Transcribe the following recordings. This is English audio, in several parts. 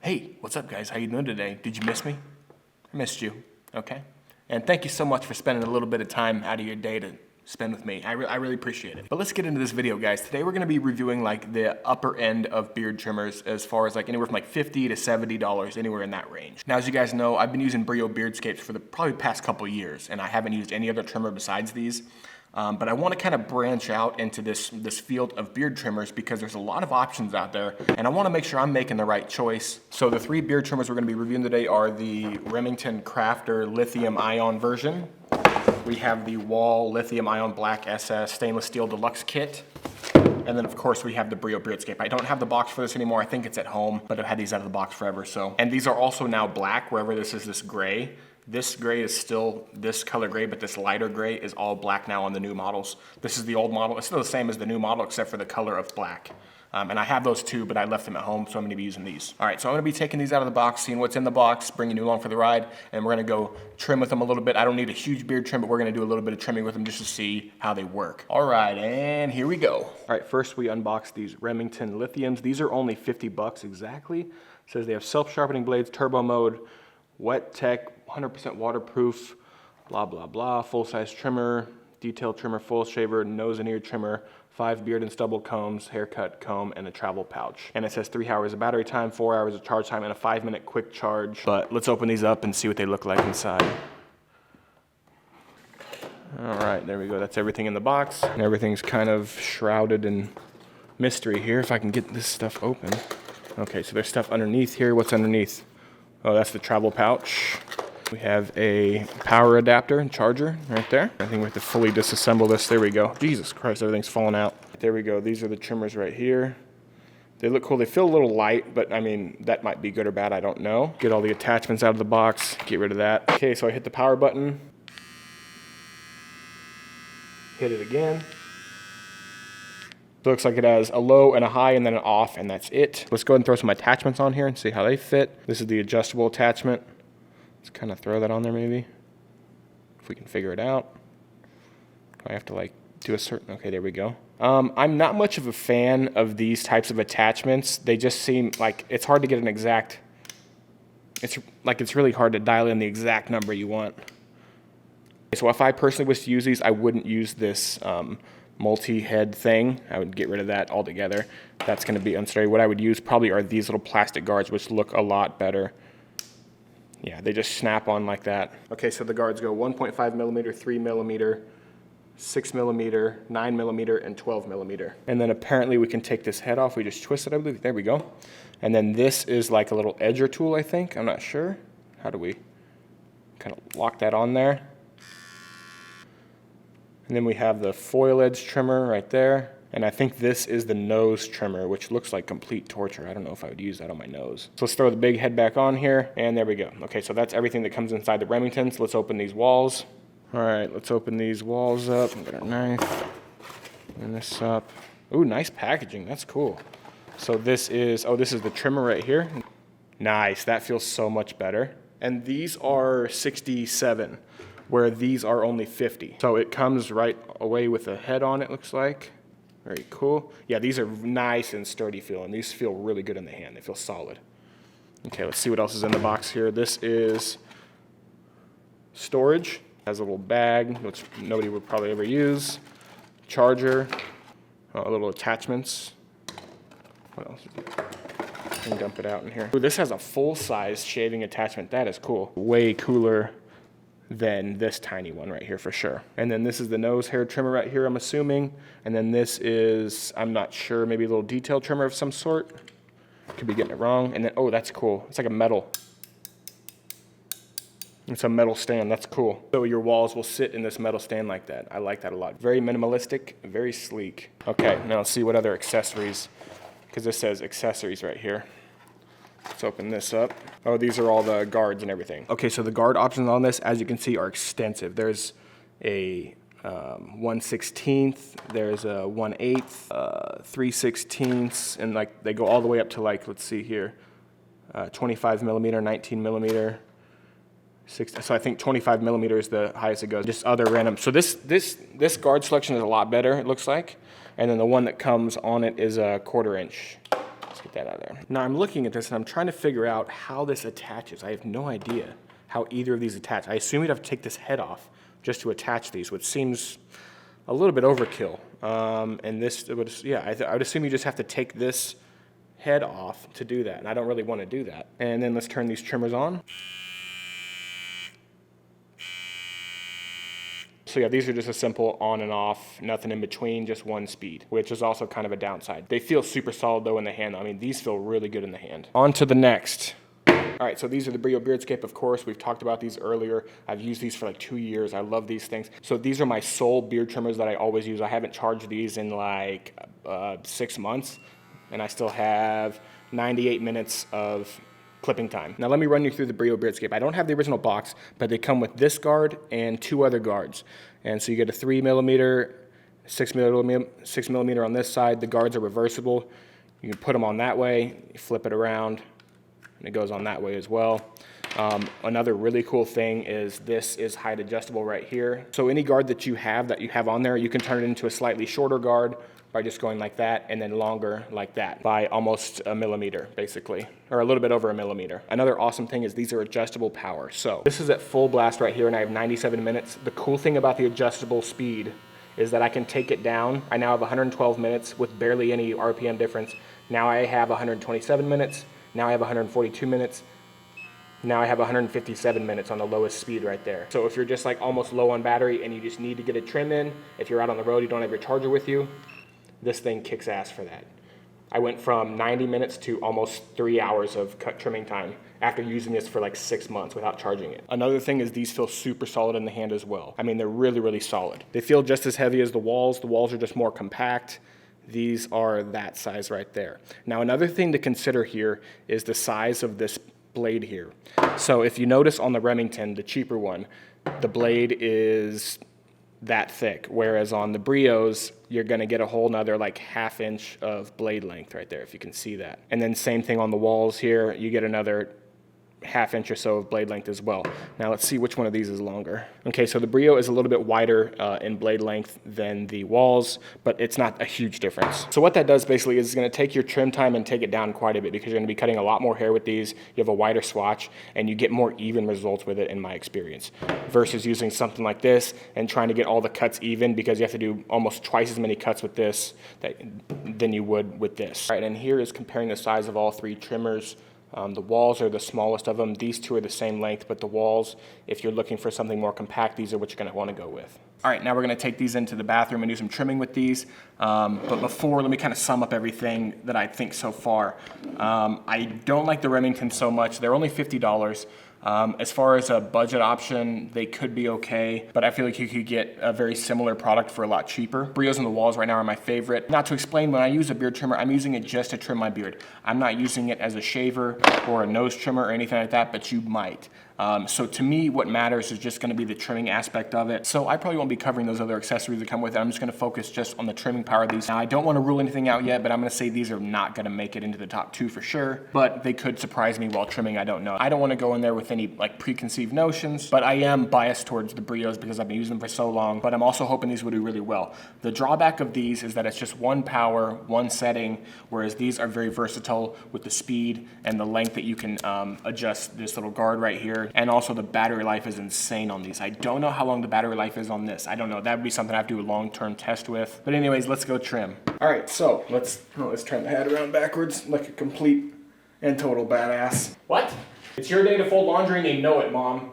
Hey, what's up guys? How you doing today? Did you miss me? I missed you, okay? And thank you so much for spending a little bit of time out of your day to spend with me. I really appreciate it. But let's get into this video, guys. Today we're gonna be reviewing like the upper end of beard trimmers as far as like anywhere from like $50 to $70, anywhere in that range. Now, as you guys know, I've been using Brio Beardscapes for the probably past couple years, and I haven't used any other trimmer besides these. But I want to kind of branch out into this field of beard trimmers because there's a lot of options out there, and I want to make sure I'm making the right choice. So the three beard trimmers we're going to be reviewing today are the Remington Crafter Lithium Ion version. We have the Wahl Lithium Ion Black SS Stainless Steel Deluxe Kit. And then of course we have the Brio Beardscape. I don't have the box for this anymore. I think it's at home, but I've had these out of the box forever. So, and these are also now black, wherever this is this gray. This gray is still this color gray, but this lighter gray is all black now on the new models. This is the old model. It's still the same as the new model, except for the color of black. And I have those too, but I left them at home, so I'm gonna be using these. All right, so I'm gonna be taking these out of the box, seeing what's in the box, bringing you along for the ride, and we're gonna go trim with them a little bit. I don't need a huge beard trim, but we're gonna do a little bit of trimming with them just to see how they work. All right, and here we go. All right, first we unbox these Remington Lithiums. These are only 50 bucks exactly. It says they have self-sharpening blades, turbo mode, wet tech, 100% waterproof, blah, blah, blah, full-size trimmer, detail trimmer, full shaver, nose and ear trimmer, 5 beard and stubble combs, haircut comb, and a travel pouch. And it says 3 hours of battery time, 4 hours of charge time, and a 5-minute quick charge. But let's open these up and see what they look like inside. All right, there we go. That's everything in the box. And everything's kind of shrouded in mystery here, if I can get this stuff open. Okay, so there's stuff underneath here. What's underneath? Oh, that's the travel pouch. We have a power adapter and charger right there. I think we have to fully disassemble this. There we go. Jesus Christ, everything's falling out. There we go. These are the trimmers right here. They look cool. They feel a little light, but I mean, that might be good or bad. I don't know. Get all the attachments out of the box. Get rid of that. Okay, so I hit the power button. Hit it again. Looks like it has a low and a high and then an off, and that's it. Let's go ahead and throw some attachments on here and see how they fit. This is the adjustable attachment. Let's kind of throw that on there maybe, if we can figure it out. I have to like do a certain, okay, there we go. I'm not much of a fan of these types of attachments. They just seem like it's hard to get an exact, it's really hard to dial in the exact number you want. So if I personally was to use these, I wouldn't use this multi-head thing. I would get rid of that altogether. That's going to be unsturdy. What I would use probably are these little plastic guards, which look a lot better. Yeah, they just snap on like that. Okay, so the guards go 1.5 millimeter, 3 millimeter, 6 millimeter, 9 millimeter, and 12 millimeter. And then apparently we can take this head off. We just twist it, I believe. There we go. And then this is like a little edger tool, I think. I'm not sure. How do we kind of lock that on there? And then we have the foil edge trimmer right there. And I think this is the nose trimmer, which looks like complete torture. I don't know if I would use that on my nose. So let's throw the big head back on here, and there we go. Okay, so that's everything that comes inside the Remingtons. Let's open these walls. All right, let's open these walls up. Get our knife. Open this up. Ooh, nice packaging. That's cool. So this is, oh, this is the trimmer right here. Nice, that feels so much better. And these are 67, where these are only 50. So it comes right away with a head on, it looks like. Very cool. Yeah, these are nice and sturdy feeling. These feel really good in the hand. They feel solid. Okay, let's see what else is in the box here. This is storage. Has a little bag, which nobody would probably ever use. Charger. Little attachments. What else is it? I can dump it out in here. Ooh, this has a full-size shaving attachment. That is cool. Way cooler than this tiny one right here for sure. And then this is the nose hair trimmer right here, I'm assuming. And then this is, I'm not sure, maybe a little detail trimmer of some sort. Could be getting it wrong. And then, oh, that's cool. It's like a metal. It's a metal stand. That's cool. So your walls will sit in this metal stand like that. I like that a lot. Very minimalistic, very sleek. Okay, now let's see what other accessories, because this says accessories right here. Let's open this up. Oh, these are all the guards and everything. Okay, so the guard options on this, as you can see, are extensive. There's a 1/16, there's a 1/8, 3/16, and like they go all the way up to like, let's see here, 25 millimeter, 19 millimeter, 6. So I think 25 millimeter is the highest it goes. Just other random. So this guard selection is a lot better, it looks like. And then the one that comes on it is a 1/4 inch. Let's get that out of there. Now I'm looking at this and I'm trying to figure out how this attaches. I have no idea how either of these attach. I assume you'd have to take this head off just to attach these, which seems a little bit overkill. And this would, yeah, I would assume you just have to take this head off to do that, and I don't really want to do that. And then let's turn these trimmers on. So yeah, these are just a simple on and off, nothing in between, just one speed, which is also kind of a downside. They feel super solid though in the hand. I mean, these feel really good in the hand. On to the next. All right, so these are the Brio Beardscape, of course. We've talked about these earlier. I've used these for like 2 years. I love these things. So these are my sole beard trimmers that I always use. I haven't charged these in like 6 months, and I still have 98 minutes of clipping time. Now let me run you through the Brio Beardscape. I don't have the original box, but they come with this guard and 2 other guards. And so you get a 3mm, 6mm on this side. The guards are reversible. You can put them on that way, you flip it around, and it goes on that way as well. Another really cool thing is this is height adjustable right here. So any guard that you have on there, you can turn it into a slightly shorter guard by just going like that, and then longer like that by almost a millimeter, basically, or a little bit over a millimeter. Another awesome thing is these are adjustable power. So this is at full blast right here, and I have 97 minutes. The cool thing about the adjustable speed is that I can take it down. I now have 112 minutes with barely any RPM difference. Now I have 127 minutes. Now I have 142 minutes. Now I have 157 minutes on the lowest speed right there. So if you're just like almost low on battery and you just need to get a trim in, if you're out on the road, you don't have your charger with you, this thing kicks ass for that. I went from 90 minutes to almost 3 hours of cut trimming time after using this for like 6 months without charging it. Another thing is these feel super solid in the hand as well. I mean, they're really, really solid. They feel just as heavy as the walls. The walls are just more compact. These are that size right there. Now, another thing to consider here is the size of this blade here. So if you notice on the Remington, the cheaper one, the blade is that thick, whereas on the Brios, you're gonna get a whole nother like ½ inch of blade length right there, if you can see that. And then same thing on the walls here, you get another ½ inch or so of blade length as well. Now let's see which one of these is longer. Okay, so the Brio is a little bit wider in blade length than the walls, but it's not a huge difference. So what that does basically is it's gonna take your trim time and take it down quite a bit, because you're gonna be cutting a lot more hair with these, you have a wider swatch, and you get more even results with it in my experience, versus using something like this and trying to get all the cuts even, because you have to do almost twice as many cuts with this than you would with this. All right, and here is comparing the size of all 3 trimmers. The walls are the smallest of them. These 2 are the same length, but the walls, if you're looking for something more compact, these are what you're going to want to go with. All right, now we're going to take these into the bathroom and do some trimming with these. But before, let me kind of sum up everything that I think so far. I don't like the Remington so much. They're only $50. As far as a budget option, they could be okay, but I feel like you could get a very similar product for a lot cheaper. Brios on the walls right now are my favorite. Now to explain, when I use a beard trimmer, I'm using it just to trim my beard. I'm not using it as a shaver or a nose trimmer or anything like that, but you might. So to me, what matters is just gonna be the trimming aspect of it. So I probably won't be covering those other accessories that come with it. I'm just gonna focus just on the trimming power of these. Now I don't wanna rule anything out yet, but I'm gonna say these are not gonna make it into the top 2 for sure, but they could surprise me while trimming, I don't know. I don't wanna go in there with any like preconceived notions, but I am biased towards the Brios because I've been using them for so long, but I'm also hoping these will do really well. The drawback of these is that it's just one power, one setting, whereas these are very versatile with the speed and the length that you can adjust this little guard right here. And also the battery life is insane on these. I don't know how long the battery life is on this. I don't know. That would be something I have to do a long-term test with. But anyways, let's go trim. All right, so let's turn the head around backwards like a complete and total badass. What? It's your day to fold laundry and they know it, Mom.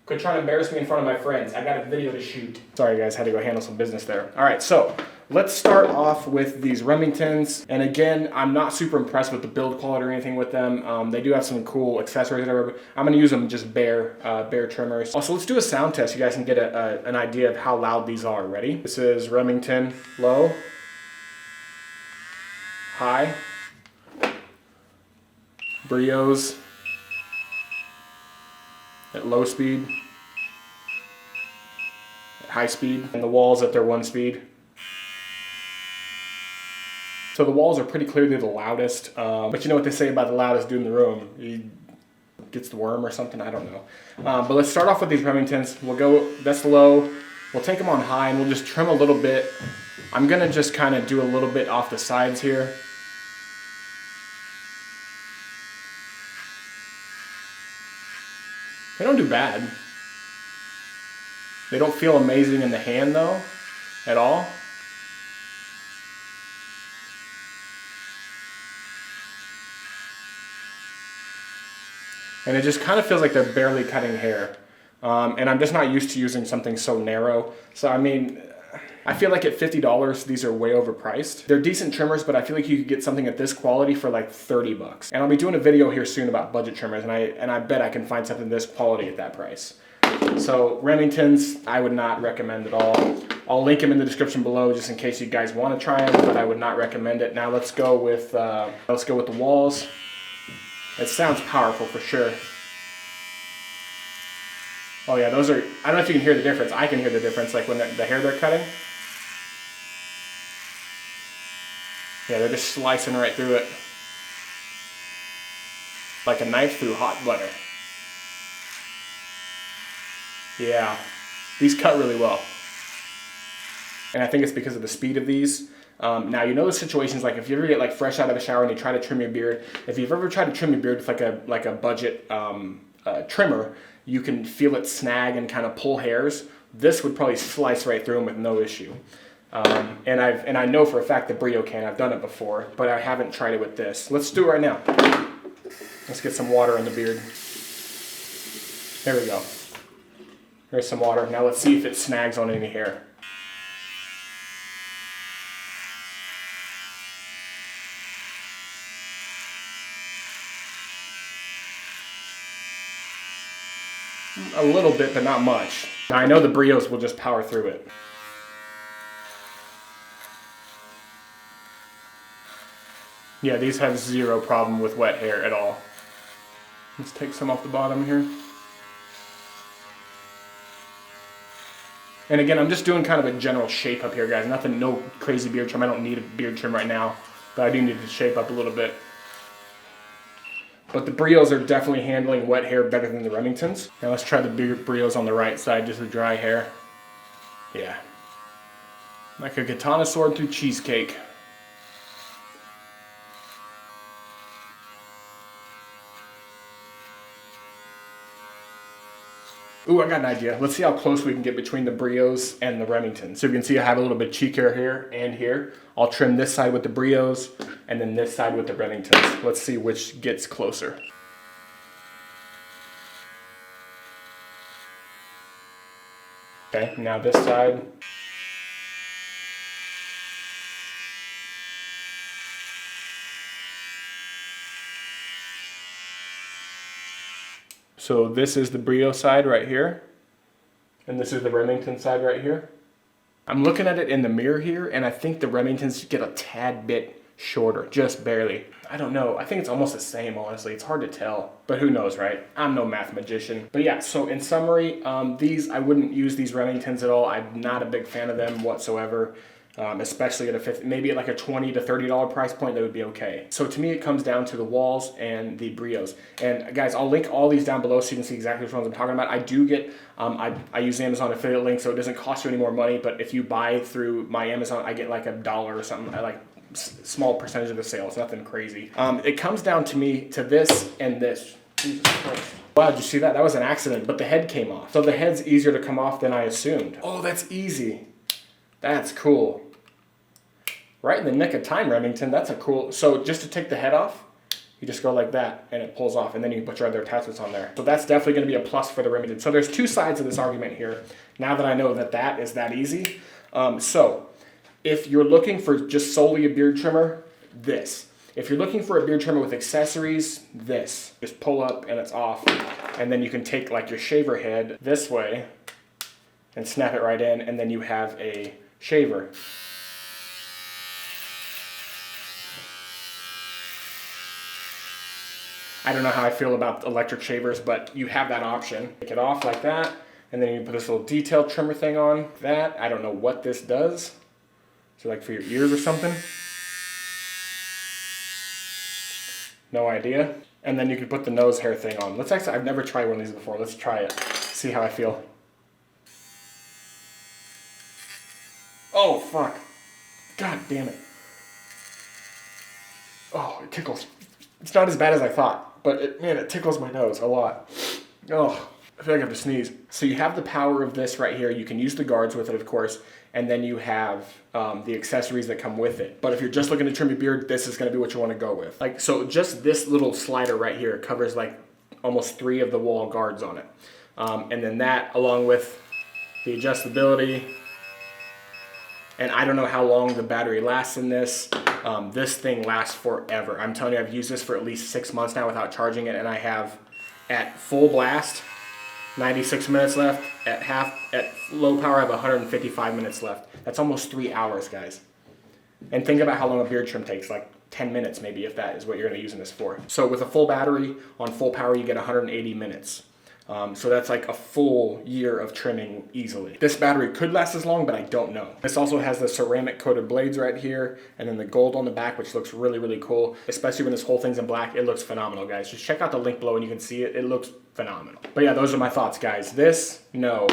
Quit trying to embarrass me in front of my friends. I got a video to shoot. Sorry guys, had to go handle some business there. All right, so let's start off with these Remingtons. And again, I'm not super impressed with the build quality or anything with them. They do have some cool accessories, whatever, but I'm gonna use them just bare trimmers. Also, let's do a sound test. You guys can get an idea of how loud these are. Ready? This is Remington low, high, Brios at low speed, at high speed, and the walls at their 1 speed. So the walls are pretty clearly the loudest, but you know what they say about the loudest dude in the room? He gets the worm or something, I don't know. But let's start off with these Remingtons. We'll go, that's low, we'll take them on high and we'll just trim a little bit. I'm gonna just kind of do a little bit off the sides here. They don't do bad. They don't feel amazing in the hand though, at all. And it just kind of feels like they're barely cutting hair. And I'm just not used to using something so narrow. So I mean, I feel like at $50, these are way overpriced. They're decent trimmers, but I feel like you could get something at this quality for like 30 bucks. And I'll be doing a video here soon about budget trimmers, and I bet I can find something this quality at that price. So Remingtons, I would not recommend at all. I'll link them in the description below just in case you guys want to try them, but I would not recommend it. Now let's go with the Wahls. It sounds powerful for sure. Oh yeah, those are, I don't know if you can hear the difference. I can hear the difference, like when the hair they're cutting. Yeah, they're just slicing right through it. Like a knife through hot butter. Yeah, these cut really well. And I think it's because of the speed of these. Now, you know the situations, like if you ever get like fresh out of the shower and you try to trim your beard, if you've ever tried to trim your beard with like a budget trimmer, you can feel it snag and kind of pull hairs. This would probably slice right through them with no issue. And I know for a fact the Brio can. I've done it before, but I haven't tried it with this. Let's do it right now. Let's get some water in the beard. There we go. Here's some water. Now let's see if it snags on any hair. A little bit, but not much. Now I know the Brios will just power through it. Yeah, these have zero problem with wet hair at all. Let's take some off the bottom here. And again, I'm just doing kind of a general shape up here, guys. Nothing, no crazy beard trim. I don't need a beard trim right now, but I do need to shape up a little bit. But the Brios are definitely handling wet hair better than the Remingtons. Now let's try the Brios on the right side, just the dry hair. Yeah. Like a katana sword through cheesecake. Ooh, I got an idea. Let's see how close we can get between the Brios and the Remingtons. So you can see I have a little bit of cheek hair here and here. I'll trim this side with the Brios and then this side with the Remingtons. Let's see which gets closer. Okay, now this side. So this is the Brio side right here, and this is the Remington side right here. I'm looking at it in the mirror here, and I think the Remingtons get a tad bit shorter, just barely. I don't know, I think it's almost the same, honestly. It's hard to tell, but who knows, right? I'm no math magician. But yeah, so in summary, I wouldn't use these Remingtons at all. I'm not a big fan of them whatsoever. Especially at a maybe at like a $20 to $30 price point, that would be okay. So to me, it comes down to the Wahls and the Brios. And guys, I'll link all these down below so you can see exactly which ones I'm talking about. I do get, I use the Amazon affiliate link, so it doesn't cost you any more money. But if you buy through my Amazon, I get like $1 or something. I like small percentage of the sale. It's nothing crazy. It comes down to me to this and this. Jesus Christ. Wow, did you see that? That was an accident, but the head came off. So the head's easier to come off than I assumed. Oh, that's easy. That's cool. Right in the nick of time, Remington. That's a cool... So just to take the head off, you just go like that, and it pulls off, and then you can put your other attachments on there. So that's definitely going to be a plus for the Remington. So there's two sides of this argument here, now that I know that that is that easy. So if you're looking for just solely a beard trimmer, this. If you're looking for a beard trimmer with accessories, this. Just pull up, and it's off. And then you can take like your shaver head this way, and snap it right in, and then you have a shaver. I don't know how I feel about electric shavers, but you have that option. Take it off like that, and then you put this little detail trimmer thing on. That, I don't know what this does. So like for your ears or something? No idea. And then you can put the nose hair thing on. Let's actually, I've never tried one of these before. Let's try it. See how I feel. Oh, fuck. God damn it. Oh, it tickles. It's not as bad as I thought, but man, it tickles my nose a lot. Oh, I feel like I have to sneeze. So you have the power of this right here. You can use the guards with it, of course, and then you have the accessories that come with it. But if you're just looking to trim your beard, this is gonna be what you wanna go with. Like, so just this little slider right here covers like almost 3 of the Wahl guards on it. And then that, along with the adjustability, and I don't know how long the battery lasts in this. This thing lasts forever. I'm telling you, I've used this for at least 6 months now without charging it, and I have, at full blast, 96 minutes left. At low power, I have 155 minutes left. That's almost 3 hours, guys. And think about how long a beard trim takes, like 10 minutes maybe, if that is what you're gonna be using this for. So with a full battery, on full power, you get 180 minutes. So that's like a full year of trimming easily. This battery could last as long, but I don't know. This also has the ceramic coated blades right here, and then the gold on the back, which looks really, really cool. Especially when this whole thing's in black, it looks phenomenal, guys. Just check out the link below and you can see it. It looks phenomenal. But yeah, those are my thoughts, guys. This, no.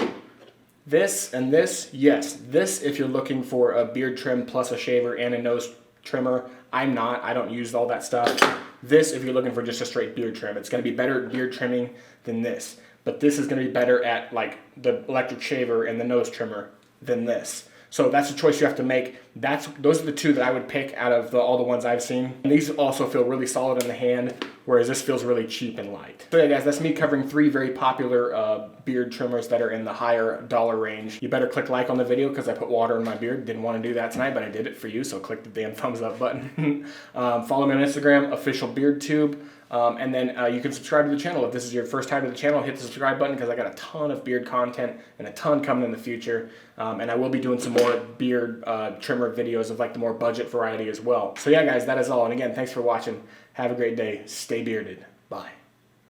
This and this, yes. This, if you're looking for a beard trim plus a shaver and a nose trimmer. I'm not. I don't use all that stuff. This, if you're looking for just a straight beard trim, it's going to be better at beard trimming than this. But this is going to be better at like the electric shaver and the nose trimmer than this. So that's a choice you have to make. Those are the two that I would pick out of all the ones I've seen. And these also feel really solid in the hand, whereas this feels really cheap and light. So yeah, guys, that's me covering 3 very popular beard trimmers that are in the higher dollar range. You better click like on the video because I put water in my beard. Didn't want to do that tonight, but I did it for you, so click the damn thumbs up button. Follow me on Instagram, officialbeardtube. And then you can subscribe to the channel. If this is your first time to the channel, hit the subscribe button because I got a ton of beard content and a ton coming in the future. And I will be doing some more beard trimmer videos of like the more budget variety as well. So yeah, guys, that is all. And again, thanks for watching. Have a great day. Stay bearded. Bye.